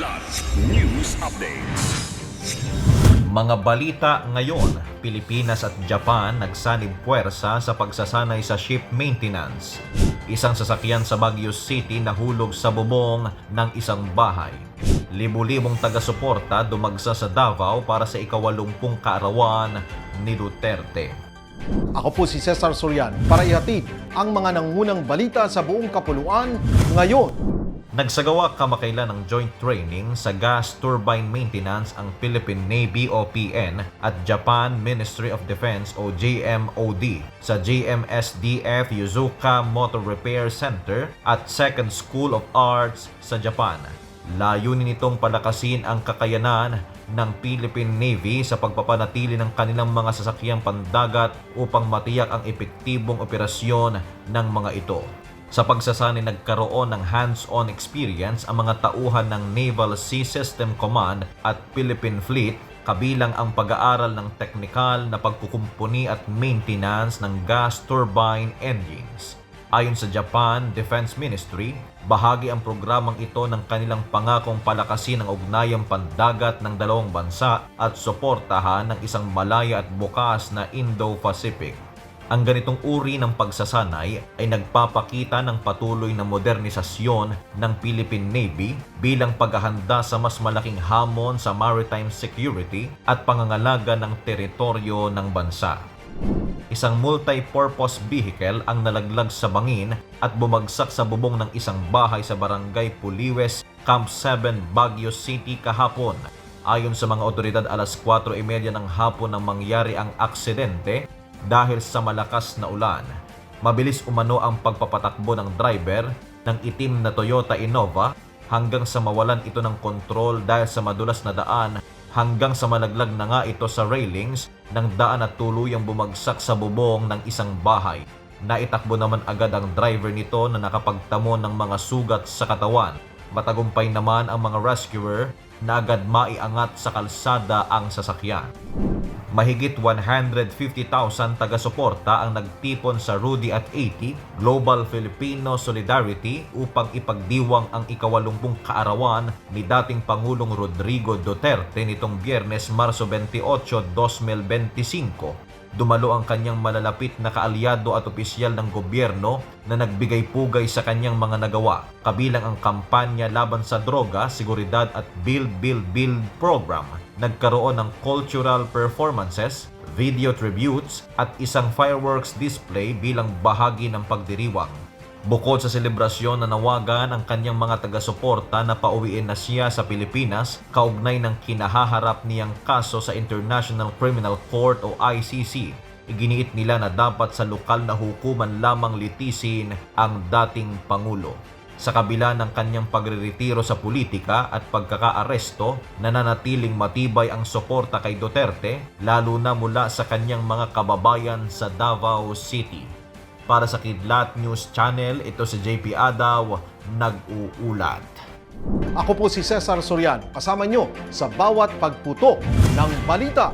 Kidlat News Updates. Mga balita ngayon, Pilipinas at Japan nagsanib puwersa sa pagsasanay sa ship maintenance. Isang sasakyan sa Baguio City nahulog sa bubong ng isang bahay. Libu-libong taga-suporta dumagsa sa Davao para sa ika-80 kaarawan ni Duterte. Ako po si Cesar Sorian para ihatid ang mga nangunang balita sa buong kapuluan ngayon. Nagsagawa kamakailan ng joint training sa gas turbine maintenance ang Philippine Navy o PN at Japan Ministry of Defense o JMOD sa JMSDF Yuzuka Motor Repair Center at Second School of Arts sa Japan. Layunin nitong palakasin ang kakayanan ng Philippine Navy sa pagpapanatili ng kanilang mga sasakyang pandagat upang matiyak ang epektibong operasyon ng mga ito. Sa pagsasanay nagkaroon ng hands-on experience ang mga tauhan ng Naval Sea System Command at Philippine Fleet, kabilang ang pag-aaral ng teknikal na pagkukumpuni at maintenance ng gas turbine engines. Ayon sa Japan Defense Ministry, bahagi ang programang ito ng kanilang pangakong palakasin ang ugnayang pandagat ng dalawang bansa at suportahan ng isang malaya at bukas na Indo-Pacific. Ang ganitong uri ng pagsasanay ay nagpapakita ng patuloy na modernisasyon ng Philippine Navy bilang paghahanda sa mas malaking hamon sa maritime security at pangangalaga ng teritoryo ng bansa. Isang multi-purpose vehicle ang nalaglag sa bangin at bumagsak sa bubong ng isang bahay sa Barangay Puliwes, Camp 7, Baguio City kahapon. Ayon sa mga otoridad, alas 4:30 ng hapon nang mangyari ang aksidente dahil sa malakas na ulan. Mabilis umano ang pagpapatakbo ng driver ng itim na Toyota Innova hanggang sa mawalan ito ng kontrol dahil sa madulas na daan hanggang sa malaglag na nga ito sa railings ng daan at tuluyang bumagsak sa bubong ng isang bahay. Naitakbo naman agad ang driver nito na nakapagtamo ng mga sugat sa katawan. Matagumpay naman ang mga rescuer na agad maiangat sa kalsada ang sasakyan. Mahigit 150,000 taga-suporta ang nagtipon sa Rudy at 80 Global Filipino Solidarity upang ipagdiwang ang ika-80 kaarawan ni dating Pangulong Rodrigo Duterte nitong Biyernes, Marso 28, 2025. Dumalo ang kanyang malalapit na kaalyado at opisyal ng gobyerno na nagbigay pugay sa kanyang mga nagawa, kabilang ang kampanya laban sa droga, seguridad at Build program. Nagkaroon ng cultural performances, video tributes at isang fireworks display bilang bahagi ng pagdiriwang. Bukod sa selebrasyon na nawagan ang kanyang mga taga-suporta na pauwiin na siya sa Pilipinas kaugnay ng kinahaharap niyang kaso sa International Criminal Court o ICC. Iginiit nila na dapat sa lokal na hukuman lamang litisin ang dating Pangulo. Sa kabila ng kanyang pagreretiro sa politika at pagkakaaresto, nananatiling matibay ang suporta kay Duterte, lalo na mula sa kanyang mga kababayan sa Davao City. Para sa Kidlat News Channel, ito si JP Adaw, nag-uulat. Ako po si Cesar Sorian, kasama nyo sa bawat pagputo ng balita.